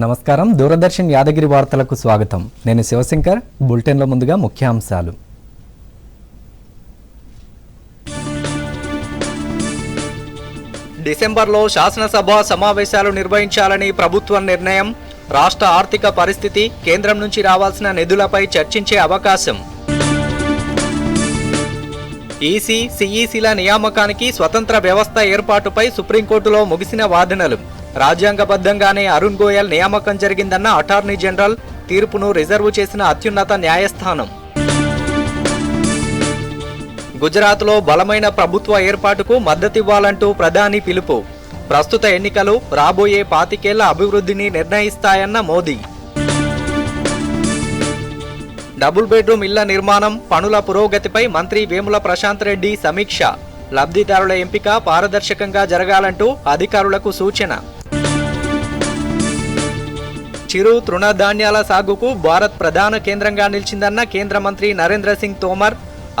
నమస్కారం. దూరదర్శన్ యాదగిరి వార్తలకు స్వాగతం. నేను శివశంకర్. బులెటిన్లో ముందుగా ముఖ్యాంశాలు. డిసెంబర్లో శాసనసభ సమావేశాలు నిర్వహించాలని ప్రభుత్వం నిర్ణయం. రాష్ట్ర ఆర్థిక పరిస్థితి, కేంద్రం నుంచి రావాల్సిన నిధులపై చర్చించే అవకాశం. ఈసీ, సిఈసీల నియామకానికి స్వతంత్ర వ్యవస్థ ఏర్పాటుపై సుప్రీంకోర్టులో ముగిసిన వాదనలు. రాజ్యాంగబద్ధంగానే అరుణ్ గోయల్ నియామకం జరిగిందన్న అటార్నీ జనరల్. తీర్పును రిజర్వు చేసిన అత్యున్నత న్యాయస్థానం. గుజరాత్లో బలమైన ప్రభుత్వ ఏర్పాటుకు మద్దతివ్వాలంటూ ప్రధాని పిలుపు. ప్రస్తుత ఎన్నికలు రాబోయే 25 ఏళ్ల అభివృద్ధిని నిర్ణయిస్తాయన్న మోదీ. డబుల్ బెడ్రూమ్ ఇళ్ల నిర్మాణం పనుల పురోగతిపై మంత్రి వేముల ప్రశాంత్ రెడ్డి సమీక్ష. లబ్ధిదారుల ఎంపిక పారదర్శకంగా జరగాలంటూ అధికారులకు సూచన. చిరు తృణధాన్యాల సాగుకు భారత్ ప్రధాన కేంద్రంగా నిలిచిందన్న కేంద్ర మంత్రి నరేంద్ర సింగ్ తోమర్.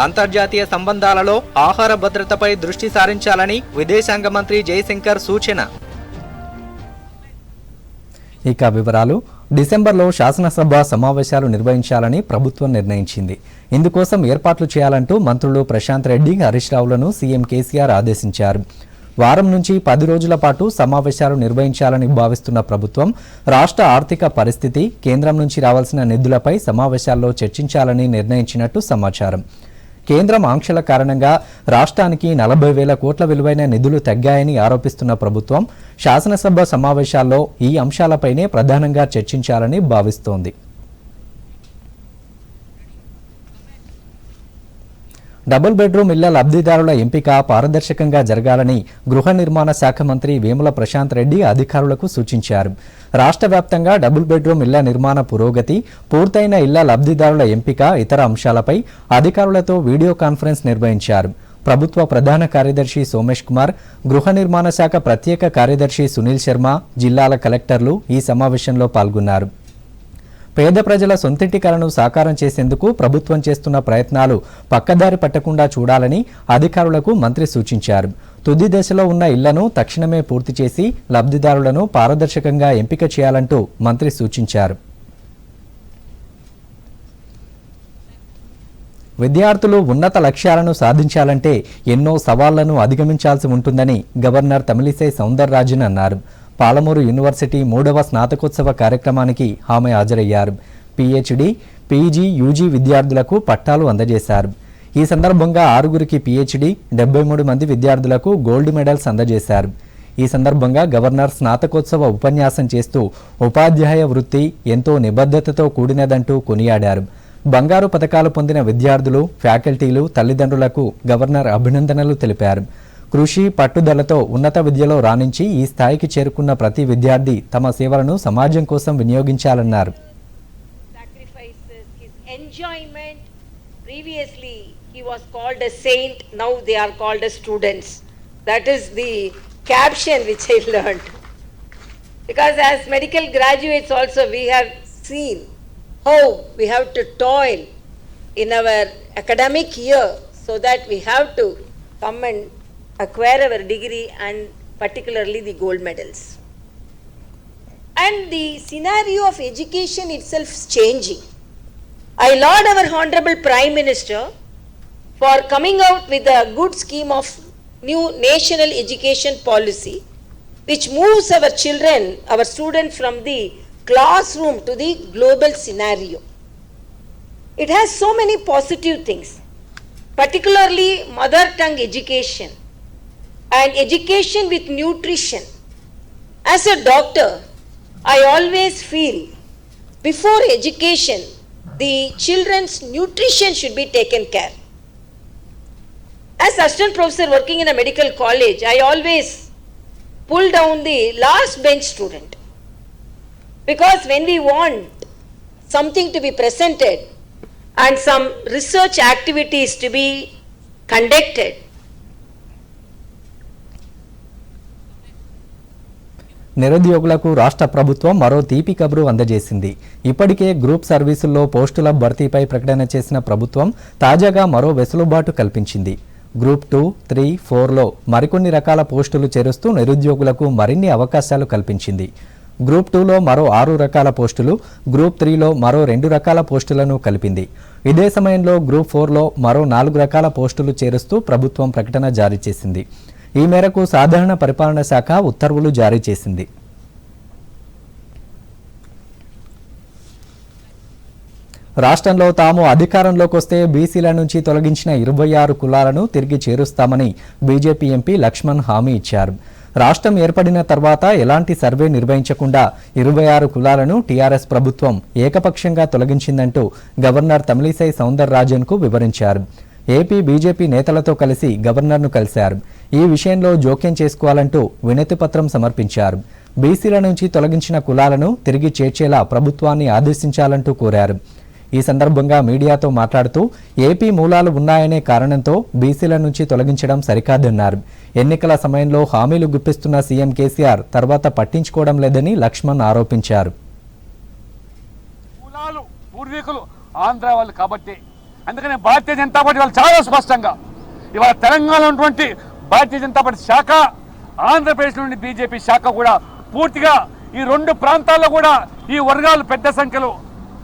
అంతర్జాతీయ సంబంధాలలో ఆహార భద్రతపై దృష్టి సారించాలని విదేశాంగ మంత్రి జయశంకర్ సూచన. ఇక వివరాలు. డిసెంబర్లో శాసనసభ సమావేశాలు నిర్వహించాలని ప్రభుత్వం నిర్ణయించింది. ఇందుకోసం ఏర్పాట్లు చేయాలంటూ మంత్రులు ప్రశాంత్ రెడ్డి, హరీష్ రావులను సీఎం కేసీఆర్ ఆదేశించారు. వారం నుంచి 10 రోజుల పాటు సమావేశాలు నిర్వహించాలని భావిస్తున్న ప్రభుత్వం రాష్ట్ర ఆర్థిక పరిస్థితి, కేంద్రం నుంచి రావాల్సిన నిధులపై సమావేశాల్లో చర్చించాలని నిర్ణయించినట్టు సమాచారం. కేంద్రం ఆంక్షల కారణంగా రాష్ట్రానికి 40,000 కోట్ల విలువైన నిధులు తగ్గాయని ఆరోపిస్తున్న ప్రభుత్వం శాసనసభ సమావేశాల్లో ఈ అంశాలపైనే ప్రధానంగా చర్చించాలని భావిస్తోంది. డబుల్ బెడ్రూమ్ ఇళ్ల లబ్ధిదారుల ఎంపిక పారదర్శకంగా జరగాలని గృహ నిర్మాణ శాఖ మంత్రి వేముల ప్రశాంత్ రెడ్డి అధికారులకు సూచించారు. రాష్ట్ర వ్యాప్తంగా డబుల్ బెడ్రూమ్ ఇళ్ల నిర్మాణ పురోగతి, పూర్తయిన ఇళ్ల లబ్ధిదారుల ఎంపిక, ఇతర అంశాలపై అధికారులతో వీడియో కాన్ఫరెన్స్ నిర్వహించారు. ప్రభుత్వ ప్రధాన కార్యదర్శి సోమేష్ కుమార్, గృహ నిర్మాణ శాఖ ప్రత్యేక కార్యదర్శి సునీల్ శర్మ, జిల్లాల కలెక్టర్లు ఈ సమావేశంలో పాల్గొన్నారు. పేద ప్రజల సొంతింటి కలను సాకారం చేసేందుకు ప్రభుత్వం చేస్తున్న ప్రయత్నాలు పక్కదారి పట్టకుండా చూడాలని అధికారులకు మంత్రి సూచించారు. తుది దశలో ఉన్న ఇళ్లను తక్షణమే పూర్తి చేసి లబ్ధిదారులను పారదర్శకంగా ఎంపిక చేయాలంటూ మంత్రి సూచించారు. విద్యార్థులు ఉన్నత లక్ష్యాలను సాధించాలంటే ఎన్నో సవాళ్లను అధిగమించాల్సి ఉంటుందని గవర్నర్ తమిళిసై సౌందరరాజన్ అన్నారు. పాలమూరు యూనివర్సిటీ 3వ స్నాతకోత్సవ కార్యక్రమానికి ఆమె హాజరయ్యారు. పీహెచ్డీ, పీజీ, యూజీ విద్యార్థులకు పట్టాలు అందజేశారు. ఈ సందర్భంగా 6గురికి పీహెచ్డీ, 73 మంది విద్యార్థులకు గోల్డ్ మెడల్స్ అందజేశారు. ఈ సందర్భంగా గవర్నర్ స్నాతకోత్సవ ఉపన్యాసం చేస్తూ ఉపాధ్యాయ వృత్తి ఎంతో నిబద్ధతతో కూడినదంటూ కొనియాడారు. బంగారు పతకాలు పొందిన విద్యార్థులు, ఫ్యాకల్టీలు, తల్లిదండ్రులకు గవర్నర్ అభినందనలు తెలిపారు. కృషి, పట్టుదలతో ఉన్నత విద్యలో రాణించి ఈ స్థాయికి చేరుకున్న ప్రతి విద్యార్థి తమ సేవలను సమాజం కోసం వినియోగించాలన్నారు. Previously he was called a saint, now they are called as students. That is the caption which I learned. Because as medical graduates also we have seen how we have to toil in our academic year so that we have to come and acquire our degree and particularly the gold medals. And the scenario of education itself is changing. I laud our Honorable Prime Minister for coming out with a good scheme of new national education policy which moves our children, our students from the classroom to the global scenario. It has so many positive things, particularly mother tongue education and education with nutrition. As a doctor, I always feel before education, the children's nutrition should be taken care. As assistant professor working in a medical college, I always pull down the last bench student. Because when we want something to be presented and some research activities to be conducted, నిరుద్యోగులకు రాష్ట్ర ప్రభుత్వం మరో తీపి కబురు అందజేసింది. ఇప్పటికే group సర్వీసుల్లో పోస్టుల భర్తీపై ప్రకటన చేసిన ప్రభుత్వం తాజాగా మరో వెసులుబాటు కల్పించింది. గ్రూప్ 2, 3, 4లో మరికొన్ని రకాల పోస్టులు చేరుస్తూ నిరుద్యోగులకు మరిన్ని అవకాశాలు కల్పించింది. గ్రూప్ 2లో మరో 6 రకాల పోస్టులు, గ్రూప్ 3లో మరో 2 రకాల పోస్టులను కలిపింది. ఇదే సమయంలో గ్రూప్ 4లో మరో 4 రకాల పోస్టులు చేరుస్తూ ప్రభుత్వం ప్రకటన జారీ చేసింది. ఈ మేరకు సాధారణ పరిపాలన శాఖ ఉత్తర్వులు జారీ చేసింది. రాష్ట్రంలో తాము అధికారంలోకి వస్తే బీసీల నుంచి తొలగించిన 26 కులాలను తిరిగి చేరుస్తామని బీజేపీ ఎంపీ లక్ష్మణ్ హామీ ఇచ్చారు. రాష్ట్రం ఏర్పడిన తర్వాత ఎలాంటి సర్వే నిర్వహించకుండా 26 కులాలను టీఆర్ఎస్ ప్రభుత్వం ఏకపక్షంగా తొలగించిందంటూ గవర్నర్ తమిళిసై సౌందరరాజన్కు వివరించారు. ఏపీ బీజేపీ నేతలతో కలిసి గవర్నర్ను కలిశారు. ఈ విషయంలో జోక్యం చేసుకోవాలంటూ వినతి పత్రం సమర్పించారు. బీసీల నుంచి తొలగించిన కులాలను తిరిగి చేర్చేలా ప్రభుత్వాన్ని ఆదేశించాలంటూ కోరారు. ఈ సందర్భంగా మీడియాతో మాట్లాడుతూ ఏపీ మూలాలు ఉన్నాయనే కారణంతో బీసీల నుంచి తొలగించడం సరికాదన్నారు. ఎన్నికల సమయంలో హామీలు గుప్పిస్తున్న సీఎం కేసీఆర్ తర్వాత పట్టించుకోవడం లేదని లక్ష్మణ్ ఆరోపించారు. మూలాలు పూర్వీకులు ఆంధ్ర వాళ్ళు కాబట్టి అందుకనే భారతీయ జనతా పార్టీ వాళ్ళు చాలా స్పష్టంగా ఇవాళ తెలంగాణలో ఉన్నటువంటి భారతీయ జనతా పార్టీ శాఖ, ఆంధ్రప్రదేశ్ నుండి బీజేపీ శాఖ కూడా పూర్తిగా ఈ 2 ప్రాంతాల్లో కూడా ఈ వర్గాలు పెద్ద సంఖ్యలో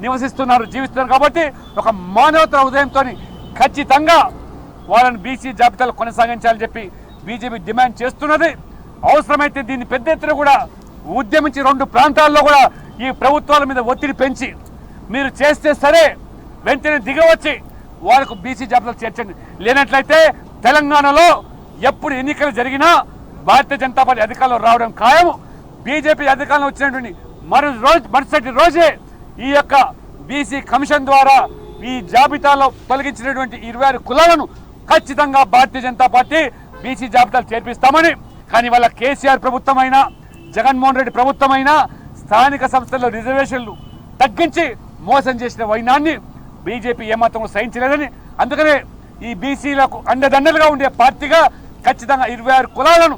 నివసిస్తున్నారు, జీవిస్తున్నారు. కాబట్టి ఒక మానవతా హృదయంతో ఖచ్చితంగా వాళ్ళని బీసీ జాబితాలో కొనసాగించాలని చెప్పి బీజేపీ డిమాండ్ చేస్తున్నది. అవసరమైతే దీన్ని పెద్ద ఎత్తున కూడా ఉద్యమించి 2 ప్రాంతాల్లో కూడా ఈ ప్రభుత్వాల మీద ఒత్తిడి పెంచి మీరు చేస్తే సరే వెంటనే దిగవచ్చి వాళ్ళకు బీసీ జాబితాలు చేర్చండి. లేనట్లయితే తెలంగాణలో ఎప్పుడు ఎన్నికలు జరిగినా భారతీయ జనతా పార్టీ అధికారంలో రావడం ఖాయం. బీజేపీ అధికారంలో వచ్చినటువంటి మరుసటి రోజే ఈ యొక్క బీసీ కమిషన్ ద్వారా ఈ జాబితాలో తొలగించినటువంటి 26 కులాలను ఖచ్చితంగా భారతీయ జనతా పార్టీ బీసీ జాబితాలు చేర్పిస్తామని. కానీ వాళ్ళ కేసీఆర్ ప్రభుత్వమైనా జగన్మోహన్ రెడ్డి ప్రభుత్వమైనా స్థానిక సంస్థల్లో రిజర్వేషన్లు తగ్గించి మోసం చేసిన వైనాన్ని బీజేపీ ఏమాత్రం సహించలేదని, అందుకనే ఈ బీసీలకు అండదండలుగా ఉండే పార్టీగా ఖచ్చితంగా 26 కులాలను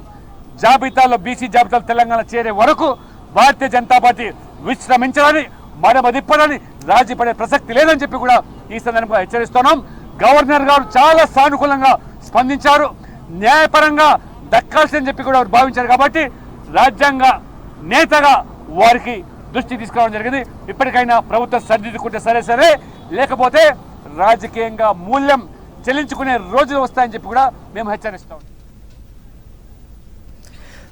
జాబితాలో బీసీ జాబితాలో తెలంగాణ చేరే వరకు భారతీయ జనతా పార్టీ విశ్రమించాలని, మడమదిప్పడానికి రాజీ పడే ప్రసక్తి లేదని చెప్పి కూడా ఈ సందర్భంగా హెచ్చరిస్తున్నాం. గవర్నర్ గారు చాలా సానుకూలంగా స్పందించారు. న్యాయపరంగా దక్కాల్సిందని చెప్పి కూడా వారు భావించారు. కాబట్టి రాజ్యాంగ నేతగా వారికి దృష్టి తీసుకురావడం జరిగింది. ఇప్పటికైనా ప్రభుత్వం సరిదిద్దుకుంటే సరే, లేకపోతే రాజకీయంగా మూల్యం చెల్లించుకునే రోజులు వస్తాయని చెప్పి కూడా మేము హెచ్చరిస్తాం.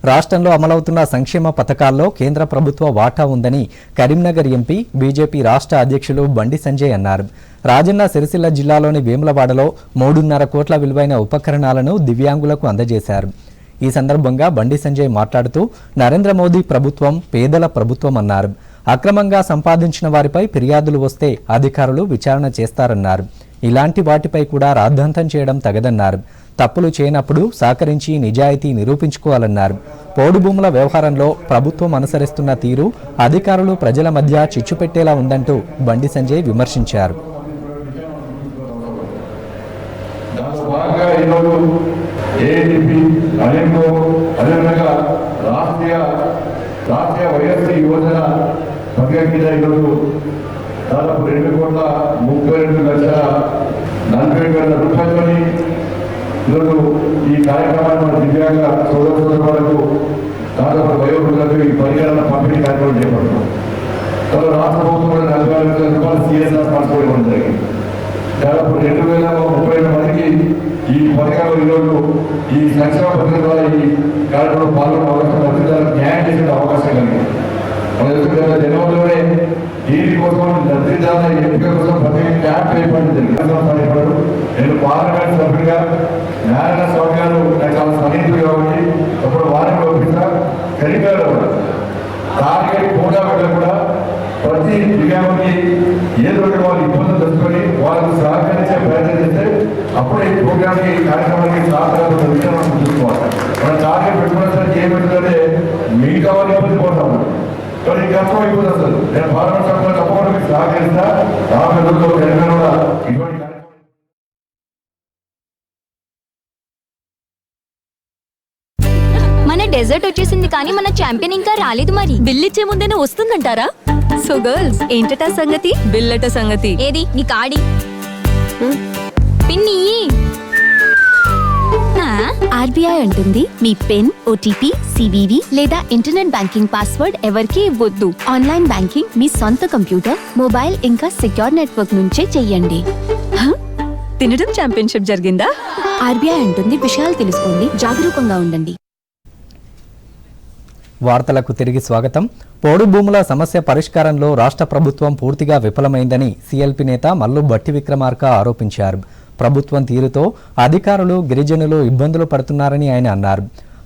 రాష్ట్రంలో అమలవుతున్న సంక్షేమ పథకాల్లో కేంద్ర ప్రభుత్వ వాటా ఉందని కరీంనగర్ ఎంపీ బీజేపీ రాష్ట్ర అధ్యక్షులు బండి సంజయ్ అన్నారు. రాజన్న సిరిసిల్ల జిల్లాలోని వేములవాడలో 3.5 కోట్ల విలువైన ఉపకరణాలను దివ్యాంగులకు అందజేశారు. ఈ సందర్భంగా బండి సంజయ్ మాట్లాడుతూ నరేంద్ర మోదీ ప్రభుత్వం పేదల ప్రభుత్వం అన్నారు. అక్రమంగా సంపాదించిన వారిపై ఫిర్యాదులు వస్తే అధికారులు విచారణ చేస్తారన్నారు. ఇలాంటి వాటిపై కూడా రాద్ధాంతం చేయడం తగదన్నారు. తప్పులు చేయనప్పుడు సహకరించి నిజాయితీ నిరూపించుకోవాలన్నారు. పోడు భూముల వ్యవహారంలో ప్రభుత్వం అనుసరిస్తున్న తీరు అధికారులు ప్రజల మధ్య చిచ్చు పెట్టేలా ఉందంటూ బండి సంజయ్ విమర్శించారు. దాదాపు 2,32,40,000 రూపాయలని ఈరోజు ఈ కార్యక్రమాన్ని మన దివ్యాంగ సోదరులకు దాదాపు వయోవృద్ధులకు ఈ పరికరాల పంపిణీ కార్యక్రమం చేపడుతున్నాం. రాష్ట్ర ప్రభుత్వం 40,000 రూపాయలు సిఎస్ఆర్ ఫండ్స్ కూడా ఇవ్వడం జరిగింది. దాదాపు 2,030 మందికి ఈ పథకాలు ఈరోజు ఈ సంక్షేమ పథకం ద్వారా ఈ కార్యక్రమంలో పాల్గొనే అవకాశం లబ్ధిదారులకు న్యాయం చేసే అవకాశం కలిగింది. మన యొక్క జనంలోనే దీనికోసం లబ్ధిదారుల ఎంపిక కోసం ప్రతి క్యాంప్ ఏర్పడింది జరిగింది. నేను పార్లమెంట్ సభ్యుడిగా నారాయణ స్వామి గారు నాకు చాలా సన్నిహితులు కాబట్టి అప్పుడు వారిని పంపిస్తా కరీంనగర్ కూడా టార్గెట్ కూడా కూడా ప్రతి దివ్యాంగుకి ఏదో వాళ్ళు ఇబ్బందులు తెలుసుకొని వాళ్ళకు సహకరించే ప్రయత్నం చేస్తే అప్పుడే ఈ ప్రోగ్రామ్కి కార్యక్రమానికి సహకారం విషయం మనం చూసుకోవాలి. మనం టార్గెట్ పెట్టుకున్నసరికి ఏమిటంటే మిగతా వాళ్ళు ఇబ్బంది పోతాము. కానీ ఇంకా అయిపోతుంది. అసలు నేను పార్లమెంట్ సభ్యులు తప్పకుండా మీకు సహకరిస్తా. రాబోయే రోజుల్లో తెలంగాణ కూడా ఇటువంటి మన డెజర్ట్ వచ్చేసింది కానీ మన ఛాంపియన్ ఇంకా రాలేదు. మరి బిల్ ఇచ్చే ముందేనే వస్తుందంటారా? సో గర్ల్స్ ఏంటట సంగతి? బిల్లట సంగతి ఏది నీ కాడి పిన్ని ఆర్బీఐ అంటుంది మీ పిన్, ఓటీపీ, సివివి లేదా ఇంటర్నెట్ బ్యాంకింగ్ పాస్వర్డ్ ఎవరికీ ఇవ్వొద్దు. ఆన్లైన్ బ్యాంకింగ్ మీ సొంత కంప్యూటర్, మొబైల్ ఇంకా సెక్యూర్ నెట్వర్క్ నుంచే చెయ్యండి. తినడం ఛాంపియన్షిప్ జరిగిందా? ఆర్బీఐ అంటుంది విషయాలు తెలుసుకోండి, జాగరూకంగా ఉండండి. వార్తలకు తిరిగి స్వాగతం. పోడు భూముల సమస్య పరిష్కారంలో రాష్ట్ర ప్రభుత్వం పూర్తిగా విఫలమైందని సీఎల్పీ నేత మల్లు భట్టి విక్రమార్క ఆరోపించారు. ప్రభుత్వం తీరుతో అధికారులు, గిరిజనులు ఇబ్బందులు పడుతున్నారని ఆయన అన్నారు.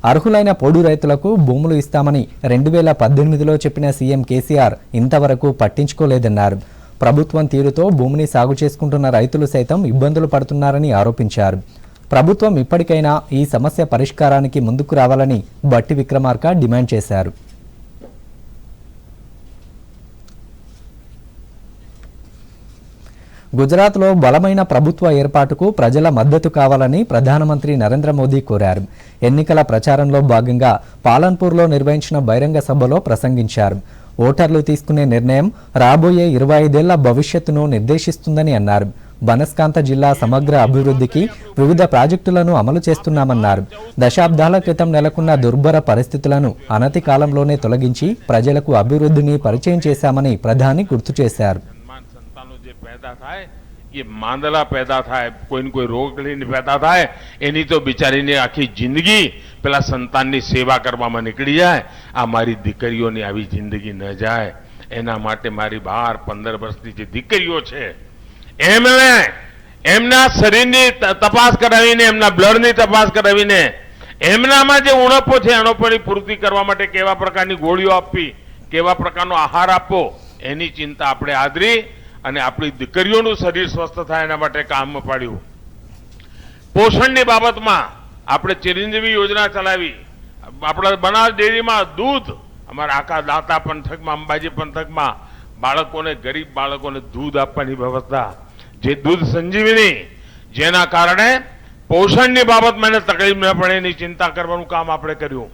అర్హులైన పోడు రైతులకు భూములు ఇస్తామని 2018లో చెప్పిన సీఎం కేసీఆర్ ఇంతవరకు పట్టించుకోలేదన్నారు. ప్రభుత్వం తీరుతో భూమిని సాగు చేసుకుంటున్న రైతులు సైతం ఇబ్బందులు పడుతున్నారని ఆరోపించారు. ప్రభుత్వం ఇప్పటికైనా ఈ సమస్య పరిష్కారానికి ముందుకు రావాలని భట్టి విక్రమార్క డిమాండ్ చేశారు. గుజరాత్లో బలమైన ప్రభుత్వ ఏర్పాటుకు ప్రజల మద్దతు కావాలని ప్రధానమంత్రి నరేంద్ర మోదీ కోరారు. ఎన్నికల ప్రచారంలో భాగంగా పాలన్పూర్లో నిర్వహించిన బహిరంగ సభలో ప్రసంగించారు. ఓటర్లు తీసుకునే నిర్ణయం రాబోయే 25 ఏళ్ల భవిష్యత్తును నిర్దేశిస్తుందని అన్నారు. బనస్కాంత జిల్లా సమగ్ర అభివృద్ధికి వివిధ ప్రాజెక్టులను అమలు చేస్తున్నామన్నారు. దశాబ్దాల క్రితం నెలకొన్న దుర్భర పరిస్థితులను అనతి కాలంలోనే తొలగించి ప్రజలకు అభివృద్ధిని పరిచయం చేశామని ప్రధాని గుర్తు చేశారు. ये मांदला पैदा था, कोई न कोई रोग नहीं पैदा था, एनी तो बिचारी ने आखी जिंदगी पेला संतान ની સેવા કરવામાં નીકળી જાય. આ મારી દીકરીઓની આવી જિંદગી ન જાય એના માટે મારી 12-15 વર્ષની જે દીકરીઓ છે એમના શરીરની તપાસ કરાવીને, એમના બ્લડની તપાસ કરાવીને એમનામાં જે ઉણપો છે ઉણપોની પૂર્તિ કરવા માટે કેવા પ્રકારની ગોળીઓ આપવી, કેવા પ્રકારનો આહાર આપવો, એની ચિંતા આપણે આદરી અને આપણી દીકરીઓનું શરીર સ્વસ્થ થાય એના માટે કામ પાડ્યું. પોષણની બાબતમાં આપણે ચિરંજીવી યોજના ચલાવી. આપણા બનાસ ડેરીમાં દૂધ, અમારા આખા દાતા પંથકમાં, અંબાજી પંથકમાં બાળકોને, ગરીબ બાળકોને દૂધ આપવાની વ્યવસ્થા, જે દૂધ સંજીવની, જેના કારણે પોષણની બાબતમાં એને તકલીફ ન પડે એની ચિંતા કરવાનું કામ આપણે કર્યું.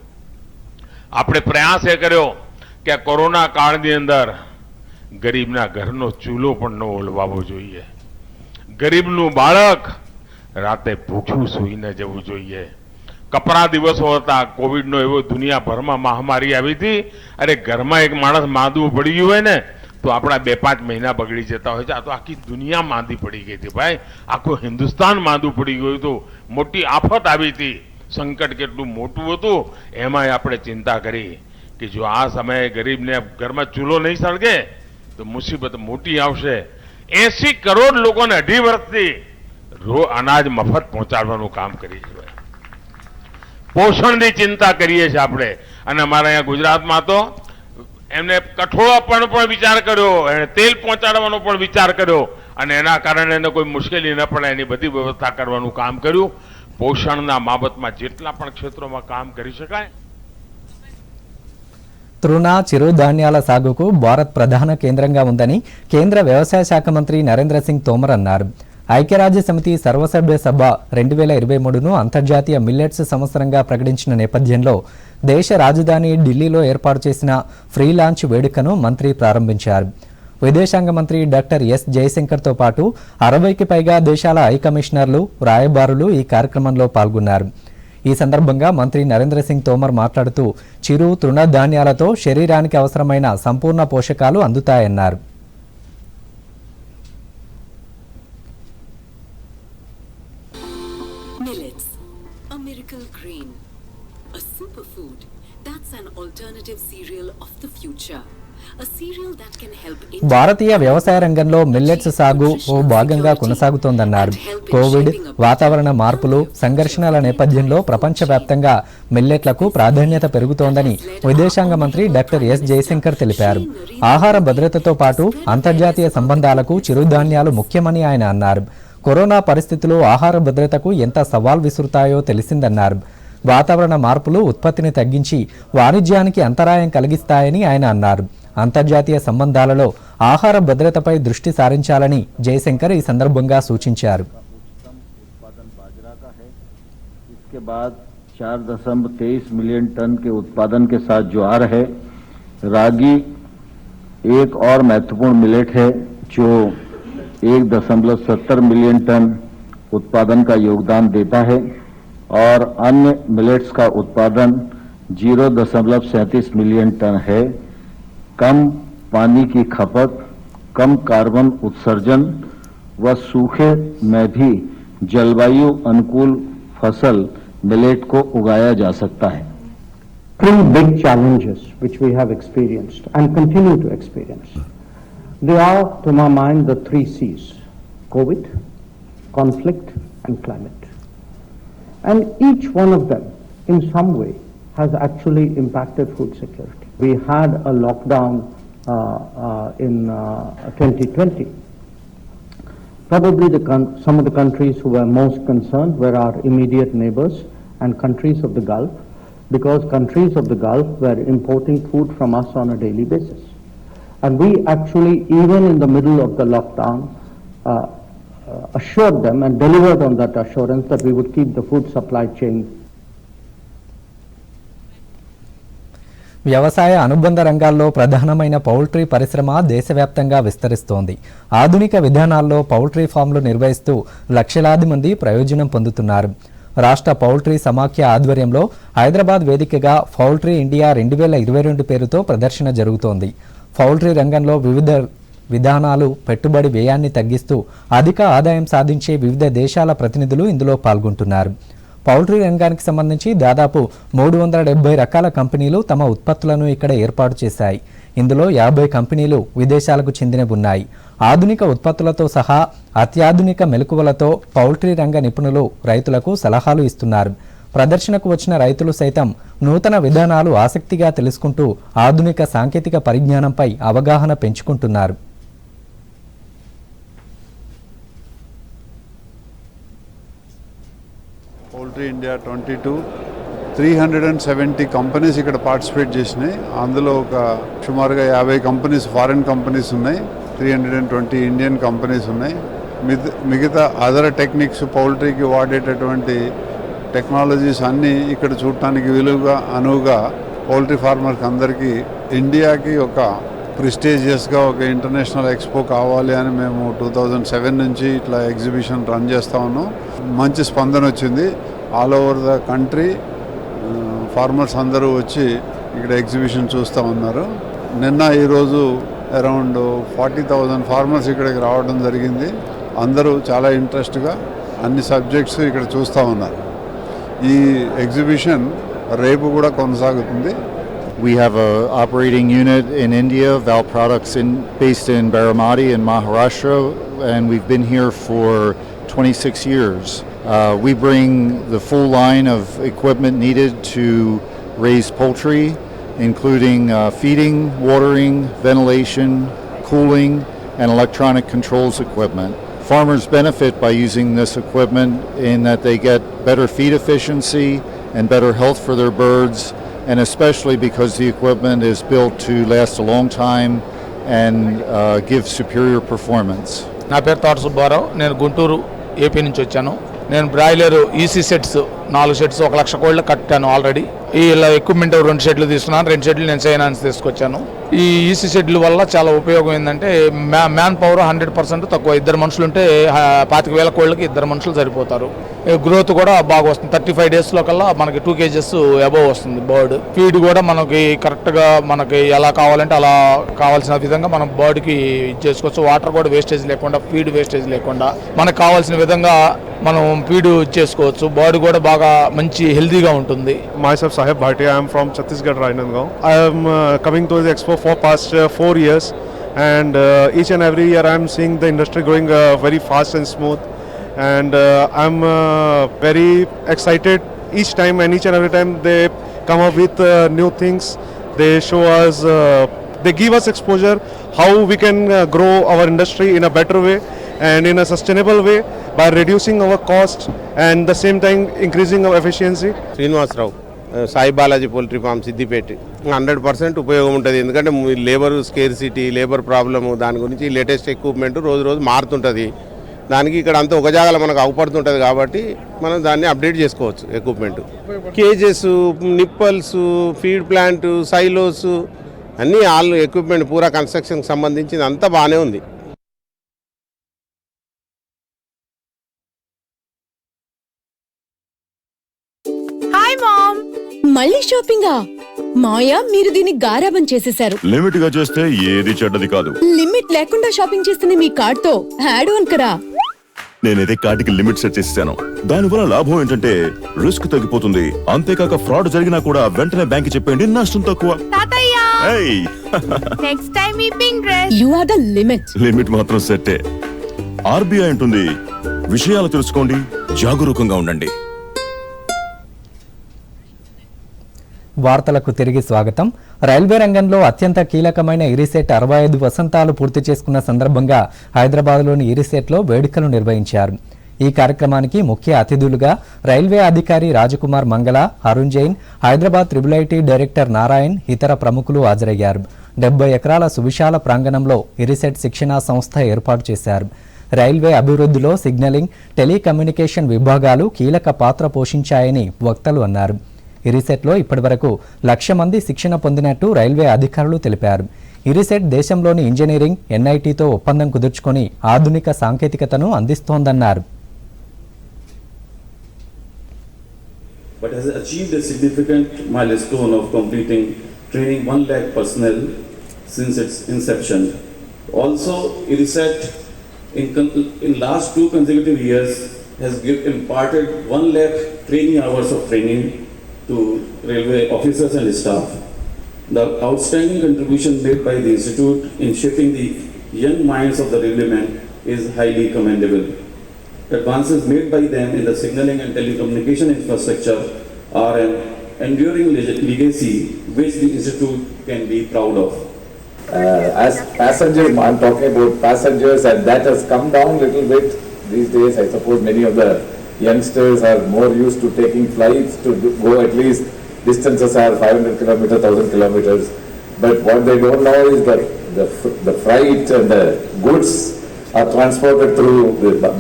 આપણે પ્રયાસ એ કર્યો કે કોરોના કાળની અંદર ગરીબના ઘરનો ચૂલો પણ ન ઓલવાવો જોઈએ. ગરીબનું બાળક રાતે ભૂખ્યું સૂઈ ન જવું જોઈએ. કપરા દિવસો હતા, કોવિડનો એવો દુનિયાભરમાં મહામારી આવી હતી. અરે ઘરમાં એક માણસ માંદવું પડી ગયું હોય ને તો આપણા 2-5 મહિના બગડી જતા હોય છે. આ તો આખી દુનિયા માંદી પડી ગઈ હતી ભાઈ, આખું હિન્દુસ્તાન માંદું પડી ગયું હતું. મોટી આફત આવી હતી, સંકટ કેટલું મોટું હતું. એમાંય આપણે ચિંતા કરી કે જો આ સમયે ગરીબને ઘરમાં ચૂલો નહીં સળગે તો મુસીબત મોટી આવશે. 80 કરોડ લોકોને 2.5 વર્ષથી અનાજ મફત પહોંચાડવાનું કામ કરીએ છીએ. પોષણની ચિંતા કરીએ છીએ આપણે. અને અમારા અહીંયા ગુજરાતમાં તો એમને કઠોળ આપવાનો પણ વિચાર કર્યો, એણે તેલ પહોંચાડવાનો પણ વિચાર કર્યો અને એના કારણે એને કોઈ મુશ્કેલી ન પડે એની બધી વ્યવસ્થા કરવાનું કામ કર્યું. પોષણના બાબતમાં જેટલા પણ ક્ષેત્રોમાં કામ કરી શકાય. తృణ చిరుధాన్యాల సాగుకు భారత్ ప్రధాన కేంద్రంగా ఉందని కేంద్ర వ్యవసాయ శాఖ మంత్రి నరేంద్ర సింగ్ తోమర్ అన్నారు. ఐక్యరాజ్య సమితి సర్వసభ్య సభ 2023ను అంతర్జాతీయ మిల్లెట్స్ సంవత్సరంగా ప్రకటించిన నేపథ్యంలో దేశ రాజధాని ఢిల్లీలో ఏర్పాటు చేసిన ఫ్రీ లాంచ్ వేడుకను మంత్రి ప్రారంభించారు. విదేశాంగ మంత్రి డాక్టర్ ఎస్ జయశంకర్తో పాటు 60కి పైగా దేశాల హై కమిషనర్లు, రాయబారులు ఈ కార్యక్రమంలో పాల్గొన్నారు. ఈ సందర్భంగా మంత్రి నరేంద్ర సింగ్ తోమర్ మాట్లాడుతూ చిరు, తృణధాన్యాలతో శరీరానికి అవసరమైన సంపూర్ణ పోషకాలు అందుతాయన్నారు. Millets, a miracle grain, a superfood that's an alternative cereal of the future. A cereal that can help భారతీయ వ్యవసాయ రంగంలో మిల్లెట్స్ సాగు ఓ భాగంగా కొనసాగుతోందన్నారు. కోవిడ్, వాతావరణ మార్పులు, సంఘర్షణల నేపథ్యంలో ప్రపంచవ్యాప్తంగా మిల్లెట్లకు ప్రాధాన్యత పెరుగుతోందని విదేశాంగ మంత్రి డాక్టర్ ఎస్ జయశంకర్ తెలిపారు. ఆహార భద్రతతో పాటు అంతర్జాతీయ సంబంధాలకు చిరుధాన్యాలు ముఖ్యమని ఆయన అన్నారు. కరోనా పరిస్థితులు ఆహార భద్రతకు ఎంత సవాల్ విసురుతాయో తెలిసిందన్నారు. వాతావరణ మార్పులు ఉత్పత్తిని తగ్గించి వాణిజ్యానికి అంతరాయం కలిగిస్తాయని ఆయన అన్నారు. అంతర్జాతీయ సంబంధాలలో ఆహార భద్రతపై దృష్టి సారించాలని జయశంకర్ ఈ సందర్భంగా సూచించారు. इसके बाद 4.23 मिलियन टन के उत्पादन के साथ ज्वार है. रागी एक और महत्वपूर्ण मिलेट है जो 1.70 मिलियन टन उत्पादन का योगदान देता है और अन्य मिलेट्स का उत्पादन 0.37 मिलियन टन है। कम पानी की खपत, कम कार्बन उत्सर्जन व सूखे में भी जलवायु अनुकूल फसल मिलेट को उगाया जा सकता है। Three big challenges which we have experienced and continue to experience. They are, to my mind, the three C's: COVID, conflict, and climate. And each one of them, in some way, has actually impacted food security. We had a lockdown in 2020. Probably some of the countries who were most concerned were our immediate neighbors and countries of the Gulf, because countries of the Gulf were importing food from us on a daily basis. And we actually, even in the middle of the lockdown, assured them and delivered on that assurance that we would keep the food supply chain. వ్యవసాయ అనుబంధ రంగాల్లో ప్రధానమైన poultry పరిశ్రమ దేశవ్యాప్తంగా విస్తరిస్తోంది. ఆధునిక విధానాల్లో poultry ఫామ్లు నిర్వహిస్తూ లక్షలాది మంది ప్రయోజనం పొందుతున్నారు. రాష్ట్ర పౌల్ట్రీ సమాఖ్య ఆధ్వర్యంలో హైదరాబాద్ వేదికగా పౌల్ట్రీ ఇండియా 2022 పేరుతో ప్రదర్శన జరుగుతోంది. పౌల్ట్రీ రంగంలో వివిధ విధానాలు పెట్టుబడి వ్యయాన్ని తగ్గిస్తూ అధిక ఆదాయం సాధించే వివిధ దేశాల ప్రతినిధులు ఇందులో పాల్గొంటున్నారు. పౌల్ట్రీ రంగానికి సంబంధించి దాదాపు 370 రకాల కంపెనీలు తమ ఉత్పత్తులను ఇక్కడ ఏర్పాటు చేశాయి. ఇందులో 50 కంపెనీలు విదేశాలకు చెందినవి ఉన్నాయి. ఆధునిక ఉత్పత్తులతో సహా అత్యాధునిక మెలకువలతో పౌల్ట్రీ రంగ నిపుణులు రైతులకు సలహాలు ఇస్తున్నారు. ప్రదర్శనకు వచ్చిన రైతులు సైతం నూతన విధానాలు ఆసక్తిగా తెలుసుకుంటూ ఆధునిక సాంకేతిక పరిజ్ఞానంపై అవగాహన పెంచుకుంటున్నారు. పౌల్ట్రీ ఇండియా 22 370 కంపెనీస్ ఇక్కడ పార్టిసిపేట్ చేసినాయి. అందులో ఒక సుమారుగా 50 కంపెనీస్ ఫారిన్ కంపెనీస్ ఉన్నాయి, 320 ఇండియన్ కంపెనీస్ ఉన్నాయి. మిగతా అదర్ టెక్నిక్స్ పౌల్ట్రీకి వాడేటటువంటి టెక్నాలజీస్ అన్నీ ఇక్కడ చూడటానికి విలువగా అనువుగా పౌల్ట్రీ ఫార్మర్కి అందరికీ ఇండియాకి ఒక ప్రెస్టీజియస్గా ఒక ఇంటర్నేషనల్ ఎక్స్పో కావాలి అని మేము 2007 నుంచి ఇట్లా ఎగ్జిబిషన్ రన్ చేస్తూ ఉన్నాం. మంచి స్పందన వచ్చింది. All over the country farmers అందరూ వచ్చి ఇక్కడ ఎగ్జిబిషన్ చూస్తూ ఉన్నారు. నిన్న ఈరోజు అరౌండ్ 40,000 ఫార్మర్స్ ఇక్కడికి రావడం జరిగింది. అందరూ చాలా ఇంట్రెస్ట్గా అన్ని సబ్జెక్ట్స్ ఇక్కడ చూస్తూ ఉన్నారు. ఈ ఎగ్జిబిషన్ రేపు కూడా కొనసాగుతుంది. We have an operating unit in India, Val Products, based in Baramati in Maharashtra, and we've been here for 26 years. We bring the full line of equipment needed to raise poultry, including feeding, watering, ventilation, cooling, and electronic controls equipment. Farmers benefit by using this equipment in that they get better feed efficiency and better health for their birds, and especially because the equipment is built to last a long time and give superior performance. నా పేరు తోట సుబ్బారావు, నేను Guntur AP నుంచి వచ్చాను. నేను broiler EC sets 4 sets 1 లక్ష కోళ్ళు కట్టాను already. ఈ ఎక్విప్మెంట్ 2 షెడ్లు తీసుకున్నాను, 2 షెడ్లు నేను చైనా నుంచి తీసుకొచ్చాను. ఈ ఈసీ షెడ్ల వల్ల చాలా ఉపయోగం ఏంటంటే మ్యాన్ పవర్ 100% తక్కువ. 2 మనుషులు ఉంటే 25,000 కోళ్ళకి 2 మనుషులు సరిపోతారు. గ్రోత్ కూడా బాగా వస్తుంది. 35 డేస్లో కల్లా మనకి 2 kgs అబోవ్ వస్తుంది బర్డ్. ఫీడ్ కూడా మనకి కరెక్ట్గా మనకి ఎలా కావాలంటే అలా కావాల్సిన విధంగా మనం బర్డ్కి చేసుకోవచ్చు. వాటర్ కూడా వేస్టేజ్ లేకుండా, ఫీడ్ వేస్టేజ్ లేకుండా మనకు కావాల్సిన విధంగా మనం ఫీడ్ చేసుకోవచ్చు. బర్డ్ కూడా బాగా మంచి హెల్తీగా ఉంటుంది. Myself Sahib Bhatia, I am from Chhattisgarh, Rajnandgaon. I am coming to the expo for past 4 years, and each and every year I am seeing the industry growing very fast and smooth, and I am very excited each time, and each and every time they come up with new things. They show us, they give us exposure how we can grow our industry in a better way and in a sustainable way by reducing our cost and the same time increasing our efficiency. Srinivas Rao, Sai Balaji poultry form Siddipet. 100% ఉపయోగం ఉంటుంది. ఎందుకంటే labour scarcity, labour problem, దాని గురించి latest equipment రోజు రోజు మారుతుంటుంది. దానికి ఇక్కడ అంతా ఒక జాగాలో మనకు అవపడుతుంటుంది కాబట్టి మనం దాన్ని అప్డేట్ చేసుకోవచ్చు. Equipment kgs, nipples, feed plant, silos అన్నీ ఆల్ ఎక్విప్మెంట్ పూరా కన్స్ట్రక్షన్కి సంబంధించింది అంతా బాగానే ఉంది. మళ్ళీ షాపింగా? మాయా, మీరు దీన్ని గారాబం చేసేశారు. లిమిట్ గా చేస్తే ఏది చెడ్డది కాదు. లిమిట్ లేకుండా షాపింగ్ చేస్తున్న మీ కార్డ్ తో యాడ్ ఆన్ కరా. నేనైతే కార్డుకి లిమిట్ సెట్ చేశాను. దానివల్ల లాభం ఏంటంటే రిస్క్ తగ్గిపోతుంది. అంతేకాక ఫ్రాడ్ జరిగినా కూడా వెంటనే బ్యాంక్ చెప్పండి, నష్టం తక్కువ. నెక్స్ట్ టైం ఈ pink dress. You are the limit. Limit మాత్రం సెట్టే. ఆర్బీఐ అంటుంది, విషయాలు తెలుసుకోండి, జాగరూకంగా ఉండండి. వార్తలకు తిరిగి స్వాగతం. రైల్వే రంగంలో అత్యంత కీలకమైన ఇరిసెట్ 65 వసంతాలు పూర్తి చేసుకున్న సందర్భంగా హైదరాబాద్లోని ఇరిసెట్లో వేడుకలు నిర్వహించారు. ఈ కార్యక్రమానికి ముఖ్య అతిథులుగా రైల్వే అధికారి రాజకుమార్ మంగళ, అరుణ్ జైన్, హైదరాబాద్ ట్రిబుల్ డైరెక్టర్ నారాయణ్, ఇతర ప్రముఖులు హాజరయ్యారు. 70 ఎకరాల సువిశాల ప్రాంగణంలో ఇరిసెట్ శిక్షణా సంస్థ ఏర్పాటు చేశారు. రైల్వే అభివృద్ధిలో సిగ్నలింగ్, టెలికమ్యూనికేషన్ విభాగాలు కీలక పాత్ర పోషించాయని వక్తలు అన్నారు. ఇరిసెట్లో ఇప్పటివరకు 1,00,000 మంది శిక్షణ పొందినట్టు రైల్వే అధికారులు తెలిపారు. ఇరిసెట్ దేశంలోని ఇంజనీరింగ్, ఎన్ఐటీతో ఒప్పందం కుదుర్చుకొని ఆధునిక సాంకేతికతను అందిస్తోందన్నారు. But has achieved a significant milestone of completing training 1 lakh personnel since its inception. Also, IRISET in last 2 consecutive years has imparted 1 lakh training hours of training to railway officers and staff. The outstanding contribution made by the institute in shaping the young minds of the railwaymen is highly commendable. Advances made by them in the signaling and telecommunication infrastructure are an enduring legacy which the institute can be proud of. As passengers, I'm talking about passengers, and that has come down a little bit these days. I suppose many of the youngsters are more used to taking flights to go at least distances are 500 kilometers, 1,000 kilometers. But what they don't know is that the freight and the goods are transported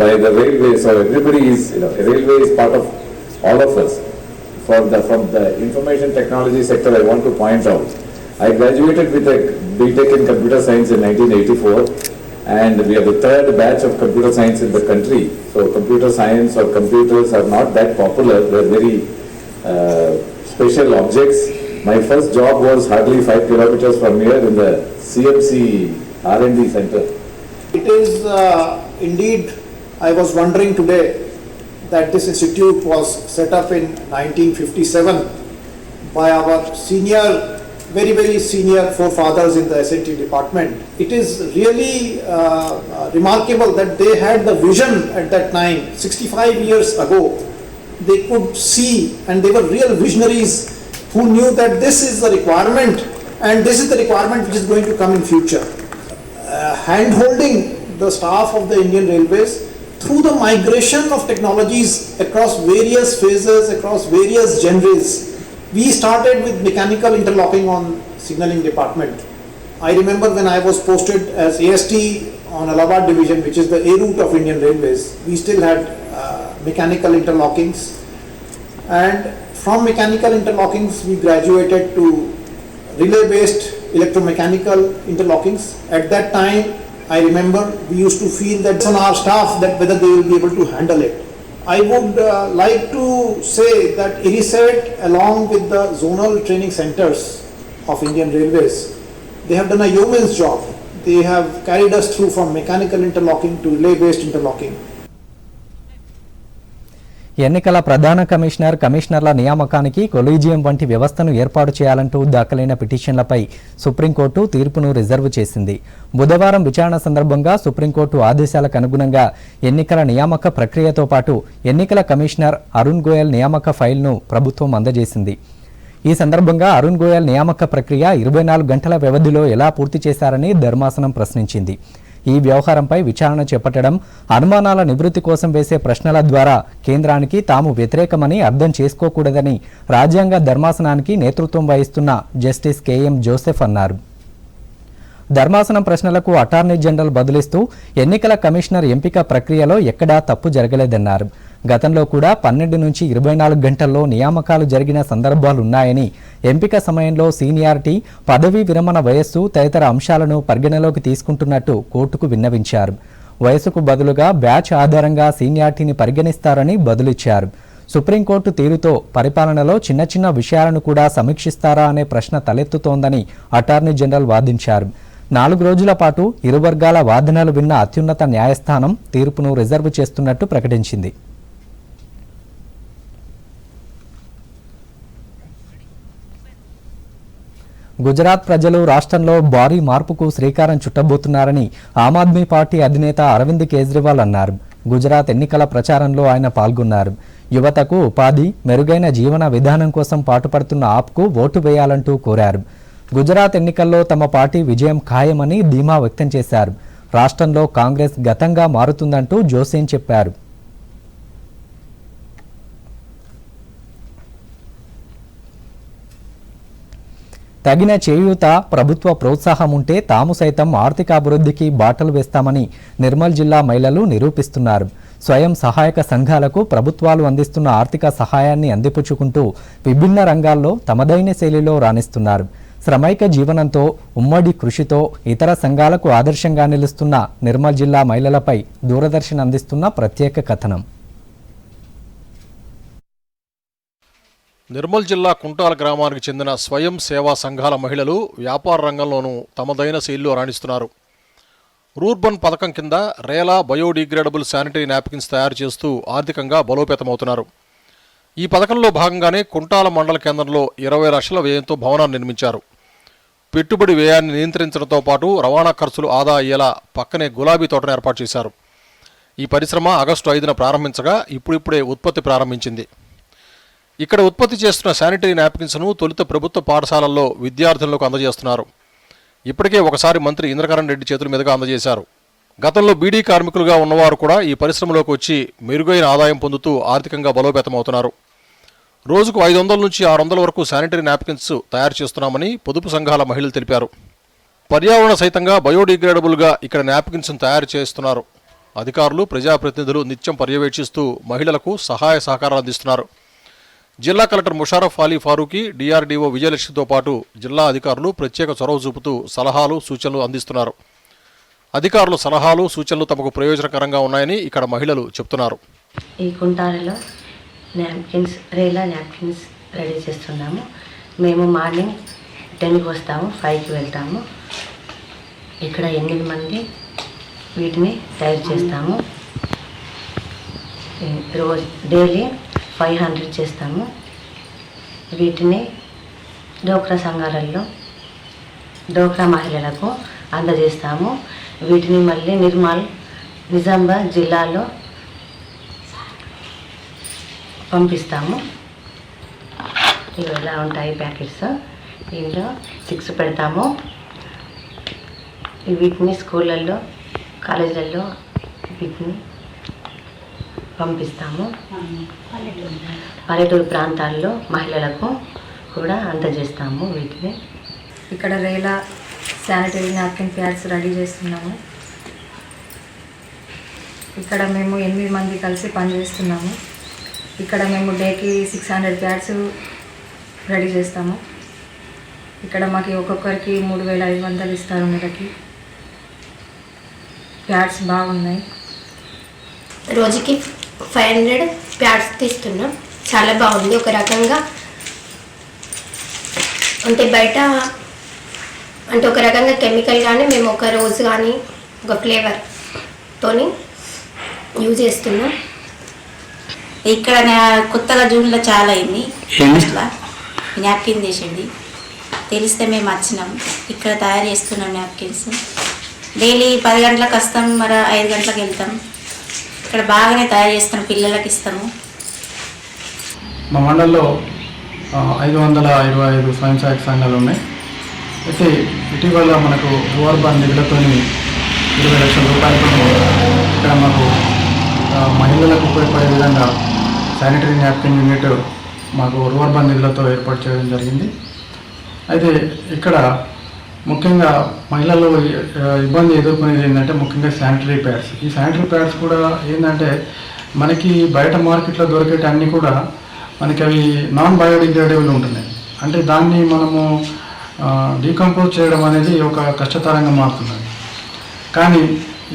by the railway. So everybody is, railway is part of all of us. From the information technology sector, I want to point out, I graduated with a BTech in computer science in 1984. And we are the 3rd batch of computer science in the country. So computer science or computers are not that popular. They're very special objects. My first job was hardly 5 kilometers from here in the CMC R&D center. It is indeed, I was wondering today that this institute was set up in 1957 by our very senior forefathers in the S&T department. It is really remarkable that they had the vision at that time, 65 years ago. They could see, and they were real visionaries who knew that this is the requirement and this is the requirement which is going to come in future. Hand-holding the staff of the Indian Railways through the migration of technologies across various phases, across various genres. We started with mechanical interlocking on signaling department. I remember when I was posted as AST on Allahabad division, which is the A route of Indian Railways, we still had mechanical interlockings. And from mechanical interlockings, we graduated to relay-based electromechanical interlockings. At that time, I remember we used to feel that on our staff that whether they will be able to handle it. I would like to say that IRISET, along with the zonal training centers of Indian Railways, they have done a yeoman's job. They have carried us through from mechanical interlocking to relay-based interlocking. ఎన్నికల ప్రధాన commissioner, కమిషనర్ల నియామకానికి collegium వంటి వ్యవస్థను ఏర్పాటు చేయాలంటూ దాఖలైన పిటిషన్లపై supreme court తీర్పును reserve చేసింది. బుధవారం విచారణ సందర్భంగా సుప్రీంకోర్టు ఆదేశాలకు అనుగుణంగా ఎన్నికల నియామక ప్రక్రియతో పాటు ఎన్నికల కమిషనర్ అరుణ్ గోయల్ నియామక ఫైల్ను ప్రభుత్వం అందజేసింది. ఈ సందర్భంగా అరుణ్ గోయల్ నియామక ప్రక్రియ 24 గంటల వ్యవధిలో ఎలా పూర్తి చేశారని ధర్మాసనం ప్రశ్నించింది. ఈ వ్యవహారంపై విచారణ చేపట్టడం అనుమానాల నివృత్తి కోసం వేసే ప్రశ్నల ద్వారా కేంద్రానికి తాము వ్యతిరేకమని అర్థం చేసుకోకూడదని రాజ్యాంగ ధర్మాసనానికి నేతృత్వం వహిస్తున్న జస్టిస్ కెఎం జోసెఫ్ అన్నారు. ధర్మాసనం ప్రశ్నలకు అటార్నీ జనరల్ బదులిస్తూ ఎన్నికల కమిషనర్ ఎంపిక ప్రక్రియలో ఎక్కడా తప్పు జరగలేదన్నారు. గతంలో కూడా 12 నుంచి 24 గంటల్లో నియామకాలు జరిగిన సందర్భాలున్నాయని, ఎంపిక సమయంలో సీనియారిటీ, పదవీ విరమణ వయస్సు తదితర అంశాలను పరిగణలోకి తీసుకుంటున్నట్టు కోర్టుకు విన్నవించారు. వయసుకు బదులుగా బ్యాచ్ ఆధారంగా సీనియారిటీని పరిగణిస్తారని బదులిచ్చారు. సుప్రీంకోర్టు తీరుతో పరిపాలనలో చిన్న చిన్న విషయాలను కూడా సమీక్షిస్తారా అనే ప్రశ్న తలెత్తుతోందని అటార్నీ జనరల్ వాదించారు. 4 రోజుల పాటు ఇరు వర్గాల వాదనలు విన్న అత్యున్నత న్యాయస్థానం తీర్పును రిజర్వ్ చేస్తున్నట్టు ప్రకటించింది. గుజరాత్ ప్రజలు రాష్ట్రంలో భారీ మార్పుకు శ్రీకారం చుట్టబోతున్నారని ఆమ్ ఆద్మీ పార్టీ అధినేత అరవింద్ కేజ్రీవాల్ అన్నారు. గుజరాత్ ఎన్నికల ప్రచారంలో ఆయన పాల్గొన్నారు. యువతకు ఉపాధి, మెరుగైన జీవన విధానం కోసం పాటుపడుతున్న ఆప్కు ఓటు వేయాలంటూ కోరారు. గుజరాత్ ఎన్నికల్లో తమ పార్టీ విజయం ఖాయమని ధీమా వ్యక్తం చేశారు. రాష్ట్రంలో కాంగ్రెస్ గతంగా మారుతుందంటూ జోసేన్ చెప్పారు. తగిన చేయూత, ప్రభుత్వ ప్రోత్సాహం ఉంటే తాము సైతం ఆర్థికాభివృద్ధికి బాటలు వేస్తామని నిర్మల్ జిల్లా మహిళలు నిరూపిస్తున్నారు. స్వయం సహాయక సంఘాలకు ప్రభుత్వాలు అందిస్తున్న ఆర్థిక సహాయాన్ని అందిపుచ్చుకుంటూ విభిన్న రంగాల్లో తమదైన శైలిలో రాణిస్తున్నారు. శ్రమైక జీవనంతో, ఉమ్మడి కృషితో ఇతర సంఘాలకు ఆదర్శంగా నిలుస్తున్న నిర్మల్ జిల్లా మహిళలపై దూరదర్శన్ అందిస్తున్న ప్రత్యేక కథనం. నిర్మల్ జిల్లా కుంటాల గ్రామానికి చెందిన స్వయం సేవా సంఘాల మహిళలు వ్యాపార రంగంలోనూ తమదైన శైలిలో రాణిస్తున్నారు. రూర్బన్ పథకం కింద రేలా బయోడిగ్రేడబుల్ శానిటరీ నాప్కిన్స్ తయారు చేస్తూ ఆర్థికంగా బలోపేతమవుతున్నారు. ఈ పథకంలో భాగంగానే కుంటాల మండల కేంద్రంలో 20 లక్షల వ్యయంతో భవనాన్ని నిర్మించారు. పెట్టుబడి వ్యయాన్ని నియంత్రించడంతో పాటు రవాణా ఖర్చులు ఆదా అయ్యేలా పక్కనే గులాబీ తోటను ఏర్పాటు చేశారు. ఈ పరిశ్రమ ఆగస్టు 5న ప్రారంభించగా ఇప్పుడిప్పుడే ఉత్పత్తి ప్రారంభించింది. ఇక్కడ ఉత్పత్తి చేస్తున్న శానిటరీ నాప్కిన్స్ను తొలుత ప్రభుత్వ పాఠశాలల్లో విద్యార్థులకు అందజేస్తున్నారు. ఇప్పటికే ఒకసారి మంత్రి ఇంద్రకరణ్ రెడ్డి చేతుల మీదుగా అందజేశారు. గతంలో బీడీ కార్మికులుగా ఉన్నవారు కూడా ఈ పరిశ్రమలోకి వచ్చి మెరుగైన ఆదాయం పొందుతూ ఆర్థికంగా బలోపేతమవుతున్నారు. రోజుకు 500 నుంచి 600 వరకు శానిటరీ నాప్కిన్స్ తయారు చేస్తున్నామని పొదుపు సంఘాల మహిళలు తెలిపారు. పర్యావరణ సహితంగా బయోడిగ్రేడబుల్గా ఇక్కడ నాప్కిన్స్ను తయారు చేస్తున్నారు. అధికారులు, ప్రజాప్రతినిధులు నిత్యం పర్యవేక్షిస్తూ మహిళలకు సహాయ సహకారాలు అందిస్తున్నారు. జిల్లా కలెక్టర్ ముషారఫ్ అలీ ఫారూఖీ, డిఆర్డీఓ విజయలక్ష్మితో పాటు జిల్లా అధికారులు ప్రత్యేక చొరవ చూపుతూ సలహాలు, సూచనలు అందిస్తున్నారు. అధికారుల సలహాలు, సూచనలు తమకు ప్రయోజనకరంగా ఉన్నాయని ఇక్కడ మహిళలు చెప్తున్నారు. ఈ కుంటాలలో నాప్కిన్స్, రేలా నాప్కిన్స్ రెడీ చేస్తున్నాము. మేము మార్నింగ్ 10కి వస్తాము, 5కి వెళ్తాము. ఇక్కడ 8 మంది వీటిని తయారు చేస్తాము. రోజు డైలీ 500 చేస్తాము. వీటిని డోక్రా సంఘాలలో డోక్రా మహిళలకు అందజేస్తాము. వీటిని మళ్ళీ నిజామాబాద్ జిల్లాలో పంపిస్తాము. ఇవి ఇలా ఉంటాయి ప్యాకెట్స్. దీంట్లో 6 పెడతాము. వీటిని స్కూళ్ళల్లో, కాలేజీలలో వీటిని పంపిస్తాము. పల్లెటూరు ప్రాంతాల్లో మహిళలకు కూడా అందజేస్తాము. వీటిని ఇక్కడ Rela sanitary napkin pods ready చేస్తున్నాము. ఇక్కడ మేము 8 మంది కలిసి పనిచేస్తున్నాము. ఇక్కడ మేము డేకి 600 ప్యాడ్స్ రెడీ చేస్తాము. ఇక్కడ మాకు ఒక్కొక్కరికి 3500 ఇస్తారు నెలకి. ప్యాడ్స్ బాగున్నాయి. రోజుకి 500 ప్యాడ్స్ తీస్తున్నాం. చాలా బాగుంది. ఒక రకంగా అంటే బయట అంటే ఒక రకంగా కెమికల్ కానీ మేము ఒక రోజు కానీ ఒక ఫ్లేవర్తోని యూజ్ చేస్తున్నాం. ఇక్కడ కొత్తగా జూన్లో చాలా అయింది. ఇట్లా నాప్కిన్ చేసింది తెలిస్తే మేము వచ్చినాం. ఇక్కడ తయారు చేస్తున్నాం నాప్కిన్స్. డైలీ 10 గంటలకు వస్తాం, మరి 5 గంటలకు వెళ్తాం. ఇక్కడ బాగానే తయారు చేస్తాం, పిల్లలకి ఇస్తాము. మా మండలంలో 525 స్వయం సహాయక సంఘాలు ఉన్నాయి. అయితే ఇటీవల మనకు రూర్బన్ నిధులతో 20 లక్షల రూపాయలతో ఇక్కడ మాకు మహిళలకు ఉపయోగపడే విధంగా శానిటరీ నాప్కిన్ యూనిట్ మాకు రూర్బన్ నిధులతో ఏర్పాటు చేయడం జరిగింది. అయితే ఇక్కడ ముఖ్యంగా మహిళలు ఇబ్బంది ఎదుర్కొనేది ఏంటంటే ముఖ్యంగా శానిటరీ ప్యాడ్స్. ఈ శానిటరీ ప్యాడ్స్ కూడా ఏంటంటే మనకి బయట మార్కెట్లో దొరికేటి అన్నీ కూడా మనకి అవి నాన్ బయోడిగ్రేడబుల్ ఉంటున్నాయి. అంటే దాన్ని మనము డీకంపోజ్ చేయడం అనేది ఒక కష్టతరంగా మారుతున్నది. కానీ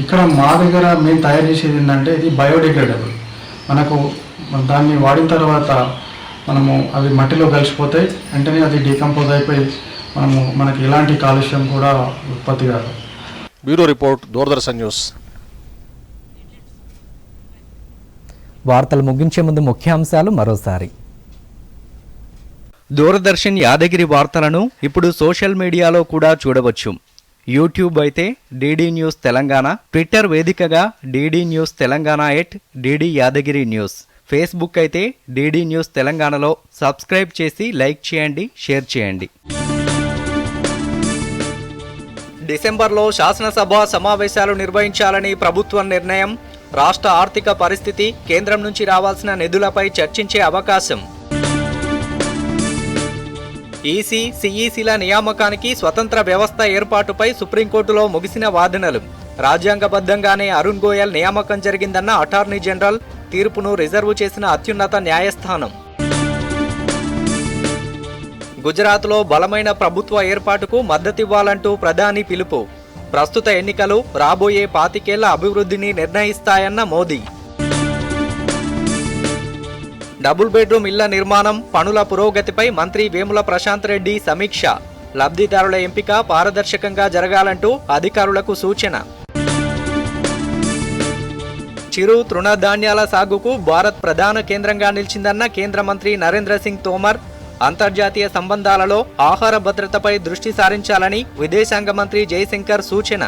ఇక్కడ మా దగ్గర మేము తయారు చేసేది ఏంటంటే ఇది బయోడిగ్రేడబుల్. మనకు దాన్ని వాడిన తర్వాత మనము అవి మట్టిలో కలిసిపోతాయి, వెంటనే అది డీకంపోజ్ అయిపోయి మనకి ఎలాంటి కాలుష్యం కూడా ఉత్పత్తి కాదు. Bureau report, Doordarshan news. వార్తలు ముగించే ముందు ముఖ్యాంశాలు మరోసారి. దూరదర్శన్ యాదగిరి వార్తలను ఇప్పుడు సోషల్ మీడియాలో కూడా చూడవచ్చు. యూట్యూబ్ అయితే డీడీ న్యూస్ తెలంగాణ, ట్విట్టర్ వేదికగా DD news Telangana @DD Yadagiri news, Facebook అయితే డీడీ న్యూస్ తెలంగాణలో సబ్స్క్రైబ్ చేసి లైక్ చేయండి, షేర్ చేయండి. డిసెంబర్లో శాసనసభ సమావేశాలు నిర్వహించాలని ప్రభుత్వం నిర్ణయం. రాష్ట్ర ఆర్థిక పరిస్థితి, కేంద్రం నుంచి రావాల్సిన నిధులపై చర్చించే అవకాశం. ఈసీ, సిఈసీల నియామకానికి స్వతంత్ర వ్యవస్థ ఏర్పాటుపై సుప్రీంకోర్టులో ముగిసిన వాదనలు. రాజ్యాంగబద్ధంగానే అరుణ్ గోయల్ నియామకం జరిగిందన్న అటార్నీ జనరల్, తీర్పును రిజర్వు చేసిన అత్యున్నత న్యాయస్థానం. గుజరాత్లో బలమైన ప్రభుత్వ ఏర్పాటుకు మద్దతివ్వాలంటూ ప్రధాని పిలుపు. ప్రస్తుత ఎన్నికలు రాబోయే 25 ఏళ్ల అభివృద్ధిని నిర్ణయిస్తాయన్న మోదీ. డబుల్ బెడ్రూమ్ ఇళ్ల నిర్మాణం పనుల పురోగతిపై మంత్రి వేముల ప్రశాంత్ రెడ్డి సమీక్ష. లబ్ధిదారుల ఎంపిక పారదర్శకంగా జరగాలంటూ అధికారులకు సూచన. చిరు తృణధాన్యాల సాగుకు భారత్ ప్రధాన కేంద్రంగా నిలిచిందన్న కేంద్ర మంత్రి నరేంద్ర సింగ్ తోమర్. అంతర్జాతీయ సంబంధాలలో ఆహార భద్రతపై దృష్టి సారించాలని విదేశాంగ మంత్రి జయశంకర్ సూచన.